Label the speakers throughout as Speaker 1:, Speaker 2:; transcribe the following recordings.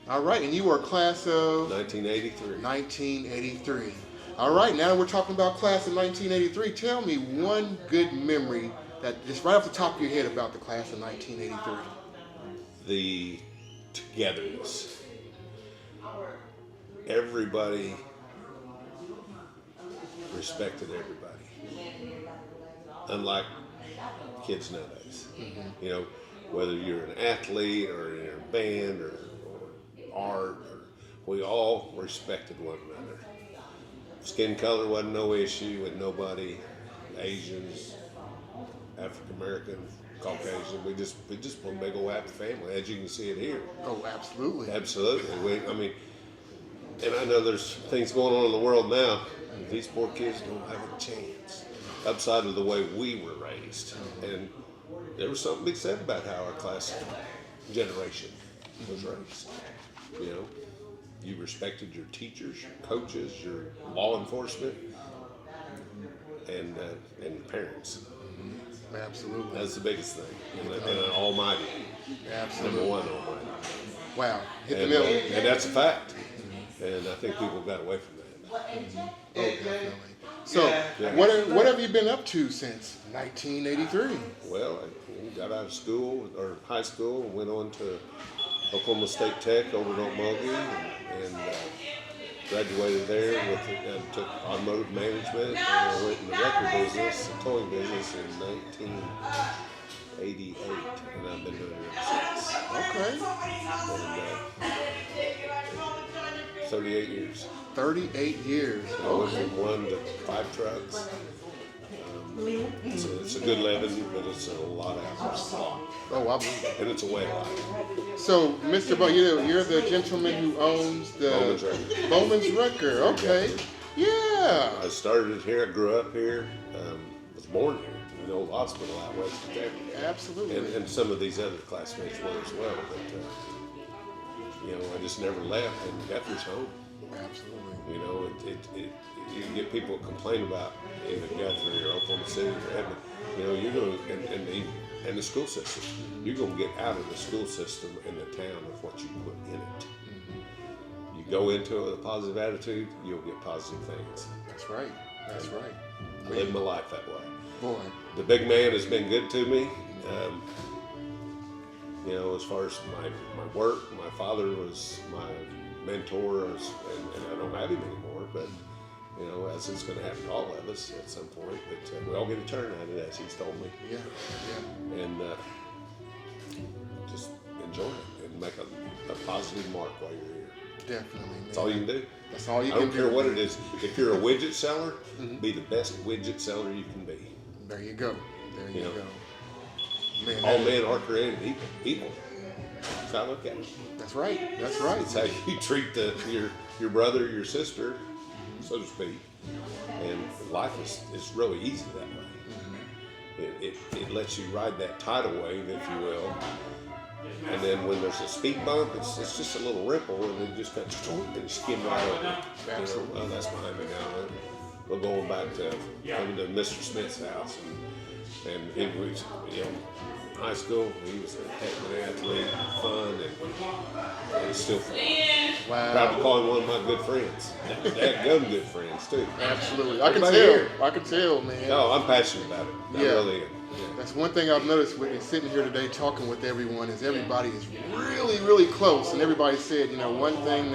Speaker 1: All right, and you were a class of
Speaker 2: 1983.
Speaker 1: 1983. All right, now that we're talking about class of 1983, tell me one good memory that just right off the top of your head about the class of 1983.
Speaker 2: The togetherness. Everybody respected everybody. Unlike kids nowadays. You know, whether you're an athlete or in a band or art, we all respected one another. Skin color wasn't no issue with nobody. Asians, African American, Caucasian. We just one big old happy family, as you can see it here.
Speaker 1: Oh, absolutely.
Speaker 2: Absolutely. I mean, and I know there's things going on in the world now. These poor kids don't have a chance outside of the way we were raised. And there was something to be said about how our class generation was raised. You know, you respected your teachers, your coaches, your law enforcement, and your parents.
Speaker 1: Absolutely.
Speaker 2: That's the biggest thing. And an almighty.
Speaker 1: Absolutely.
Speaker 2: Number one almighty.
Speaker 1: Wow. Hit the middle.
Speaker 2: And that's a fact. And I think people got away from that.
Speaker 1: Oh, definitely. So, what have you been up to since 1983?
Speaker 2: Well, I got out of school, or high school, and went on to Oklahoma State Tech over in Okmulgee, and graduated there and took automotive management, and I went in the record business, the towing business in 1988, and I've been doing it ever since.
Speaker 1: Okay.
Speaker 2: And 38 years.
Speaker 1: 38 years.
Speaker 2: I went from 1 to 5 trucks. It's a good living, but it's a lot of hours.
Speaker 1: Oh, I believe it.
Speaker 2: And it's a way of life.
Speaker 1: So, Mr. Bo, you're the gentleman who owns the
Speaker 2: Bowman's Record.
Speaker 1: Bowman's Record. Okay. Yeah.
Speaker 2: I started here, I grew up here, was born here, in the old hospital out west of Tampa.
Speaker 1: Absolutely.
Speaker 2: And some of these other classmates were as well. But, you know, I just never left, and Guthrie's home.
Speaker 1: Absolutely.
Speaker 2: You know, you get people complain about either Guthrie or Oklahoma City or Edmond. You know, you're going to, and the school system, you're going to get out of the school system and the town of what you put in it. You go into it with a positive attitude, you'll get positive things.
Speaker 1: That's right. That's right.
Speaker 2: I live my life that way.
Speaker 1: Boy.
Speaker 2: The big man has been good to me. You know, as far as my work, my father was my mentor, and I don't have him anymore, but you know, as it's going to happen to all of us at some point, but we all get a turn at it, as he's told me.
Speaker 1: Yeah.
Speaker 2: And just enjoy it and make a positive mark while you're here.
Speaker 1: Definitely. Man.
Speaker 2: That's all you can do.
Speaker 1: That's all you
Speaker 2: can do. I
Speaker 1: can
Speaker 2: don't care what it is. If you're a widget seller, be the best widget seller you can be.
Speaker 1: There you go. There you go. Man,
Speaker 2: all men are created equal. That's how I look at it.
Speaker 1: That's right. That's right.
Speaker 2: It's how you treat your brother, your sister, so to speak. And life is really easy that way. It lets you ride that tidal wave, if you will. And then when there's a speed bump, it's just a little ripple, and it just kind of and skim right over. Absolutely. You know, that's behind me now. We're going back to coming to Mr. Smith's house, and it was, you know, high school. He was a heck of an athlete, fun, and it's still fun.
Speaker 1: Wow.
Speaker 2: Proud to call him one of my good friends. Dadgum good friends too.
Speaker 1: Absolutely. I can tell. I can tell, man.
Speaker 2: No, I'm passionate about it. I really am. Yeah.
Speaker 1: That's one thing I've noticed with sitting here today talking with everyone is everybody is really, really close. And everybody said, you know, one thing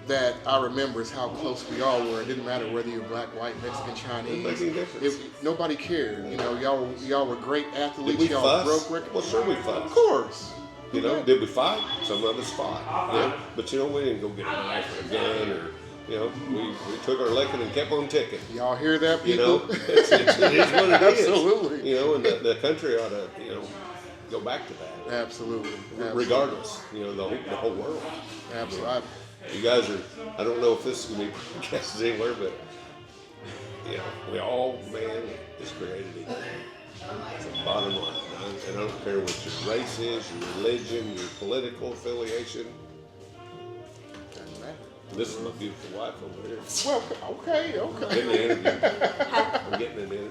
Speaker 1: that I remember is how close we all were. It didn't matter whether you were black, white, Mexican, Chinese. Nobody cared. You know, y'all were great athletes.
Speaker 2: Did we
Speaker 1: y'all
Speaker 2: fuss?
Speaker 1: broke records.
Speaker 2: Well, sure we fussed.
Speaker 1: Of course.
Speaker 2: You know, did we fight? Some of us fought. You know? But you know, we didn't go get a knife or a gun, or you know, we took our licking and kept on ticking.
Speaker 1: Y'all hear that, people?
Speaker 2: You know, it is what it is.
Speaker 1: Absolutely.
Speaker 2: You know, and the country ought to, you know, go back to that.
Speaker 1: Absolutely.
Speaker 2: Regardless, you know, the whole world.
Speaker 1: Absolutely.
Speaker 2: You guys are, I don't know if this is going to be broadcast anywhere, but, you know, we all, man, is created equal. It's the bottom line. And I don't care what your race is, your religion, your political affiliation.
Speaker 1: Doesn't matter.
Speaker 2: This is my beautiful wife over here.
Speaker 1: Well, okay.
Speaker 2: I'm getting an interview. I'm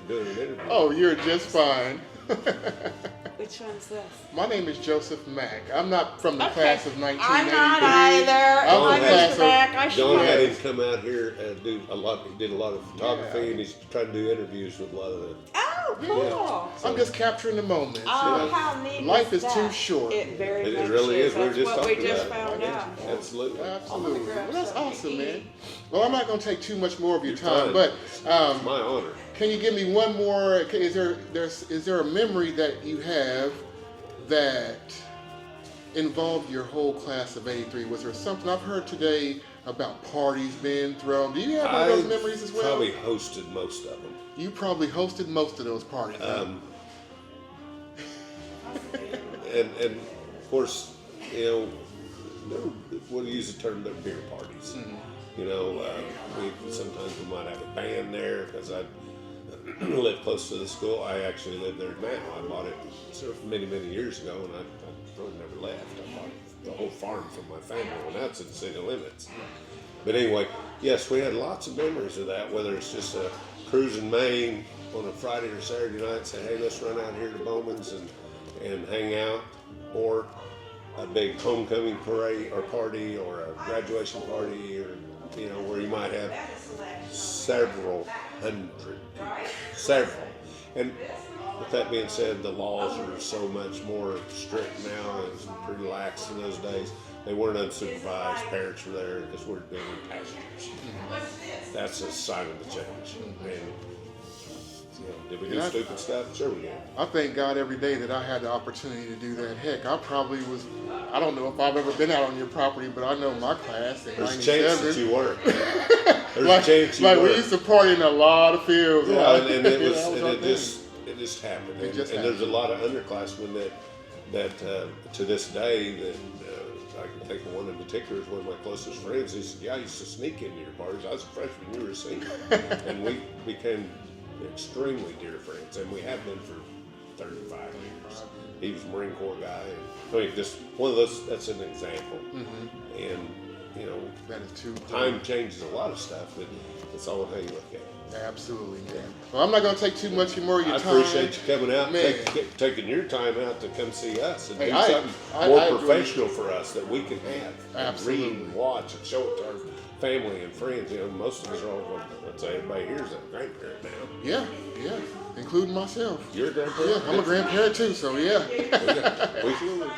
Speaker 2: doing an interview.
Speaker 1: Oh, you're just fine.
Speaker 3: Which one's this?
Speaker 1: My name is Joseph Mack. I'm not from the
Speaker 3: Okay.
Speaker 1: class of 1983.
Speaker 3: I'm not either.
Speaker 1: I'm
Speaker 3: I'm
Speaker 1: the class
Speaker 3: Mr.
Speaker 1: of...
Speaker 3: Mack. I should
Speaker 2: John had
Speaker 3: know.
Speaker 2: him come out here and do a lot. He did a lot of photography,
Speaker 1: Yeah.
Speaker 2: and he's trying to do interviews with a lot of the.
Speaker 3: Oh, cool.
Speaker 1: I'm just capturing the moments.
Speaker 3: Oh, how neat
Speaker 1: Life is
Speaker 3: that?
Speaker 1: too short.
Speaker 3: It very
Speaker 2: It
Speaker 3: much
Speaker 2: really is. We were
Speaker 3: That's
Speaker 2: just
Speaker 3: what we
Speaker 2: talking
Speaker 3: just
Speaker 2: about
Speaker 3: found
Speaker 2: it.
Speaker 3: out.
Speaker 2: Absolutely.
Speaker 1: Absolutely.
Speaker 3: I'm gonna grab
Speaker 1: Well, that's
Speaker 3: something
Speaker 1: awesome,
Speaker 3: to
Speaker 1: man.
Speaker 3: eat.
Speaker 1: Well, I'm not going to take too much more of your
Speaker 2: You're
Speaker 1: time,
Speaker 2: fine.
Speaker 1: but
Speaker 2: It's my honor.
Speaker 1: can you give me one more? Is there a memory that you have that involved your whole class of '83? Was there something I've heard today about parties being thrown? Do you have one of those memories as well?
Speaker 2: Probably hosted most of them.
Speaker 1: You probably hosted most of those parties. Huh?
Speaker 2: And of course, you know, we'll use the term, they're beer parties.
Speaker 1: Mm-hmm.
Speaker 2: You know, sometimes we might have a band there because I live close to the school. I actually live there now. I bought it many years ago, and I really never left. I bought the whole farm from my family when that's in the city limits. But anyway, yes, we had lots of memories of that. Whether it's just a cruise in Maine on a Friday or Saturday night, and say, hey, let's run out here to Bowman's and hang out, or a big homecoming parade or party, or a graduation party, or you know, where you might have several hundred people, several. And with that being said, the laws are so much more strict now. It was pretty lax in those days. They weren't unsupervised. Parents were there because we're doing passengers. That's a sign of the change. And you know, did we do stupid stuff? Sure we did.
Speaker 1: I thank God every day that I had the opportunity to do that. Heck, I probably was, I don't know if I've ever been out on your property, but I know my class in
Speaker 2: There's a chance
Speaker 1: 97.
Speaker 2: that you weren't. There's
Speaker 1: like,
Speaker 2: a chance you
Speaker 1: like
Speaker 2: weren't.
Speaker 1: we used to party in a lot of fields.
Speaker 2: Yeah,
Speaker 1: like,
Speaker 2: and it was,
Speaker 1: that
Speaker 2: and
Speaker 1: our
Speaker 2: it
Speaker 1: thing.
Speaker 2: just happened.
Speaker 1: It
Speaker 2: And,
Speaker 1: just
Speaker 2: and there's a lot of underclassmen that to this day that I can think of one in particular is one of my closest friends. He said, "Yeah, I used to sneak into your parties. I was a freshman, you were a senior," and we became extremely dear friends, and we have been for 35 years. He was a Marine Corps guy, and I mean, just one of those. That's an example, and you know,
Speaker 1: That is too cool.
Speaker 2: time changes a lot of stuff, but it's all how you look at it.
Speaker 1: Absolutely, man. Well, I'm not going to take too much more of your
Speaker 2: I
Speaker 1: time.
Speaker 2: appreciate you coming out,
Speaker 1: Man.
Speaker 2: taking your time out to come see us and
Speaker 1: Hey,
Speaker 2: do
Speaker 1: I
Speaker 2: something
Speaker 1: enjoy
Speaker 2: more
Speaker 1: it.
Speaker 2: professional for us that we can have.
Speaker 1: Absolutely.
Speaker 2: And read and watch and show it to our family and friends. You know, most of us are all, I'd say everybody here is a grandparent now.
Speaker 1: Yeah, including myself.
Speaker 2: You're a grandparent?
Speaker 1: Yeah, I'm a grandparent too, so yeah.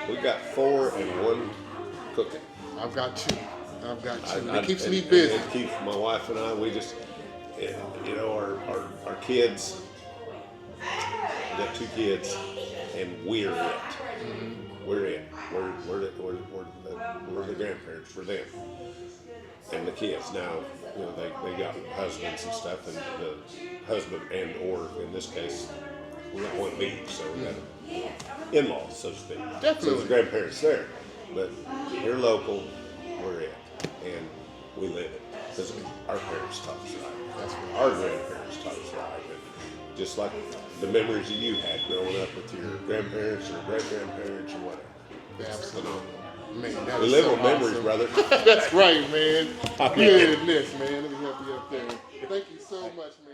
Speaker 2: We got 4 and 1 cooking.
Speaker 1: I've got 2.
Speaker 2: I-
Speaker 1: It keeps
Speaker 2: and-
Speaker 1: me
Speaker 2: and
Speaker 1: busy.
Speaker 2: It keeps my wife and I, we just, you know, our kids, we got 2 kids, and we're it. We're it. We're the grandparents for them and the kids. Now, you know, they got husbands and stuff, and the husband and or in this case, we got one each, so we got in-laws, so to speak. So
Speaker 1: Definitely.
Speaker 2: there's grandparents there, but you're local, we're it, and we live it because our parents taught us right.
Speaker 1: That's right.
Speaker 2: Our grandparents taught us right, and just like the memories that you had growing up with your grandparents or great-grandparents or whatever.
Speaker 1: Absolutely. Man, that
Speaker 2: We
Speaker 1: is
Speaker 2: live
Speaker 1: so
Speaker 2: on memories,
Speaker 1: awesome.
Speaker 2: brother.
Speaker 1: That's right, man. Goodness, man. Let me help you up there. Thank you so much, man.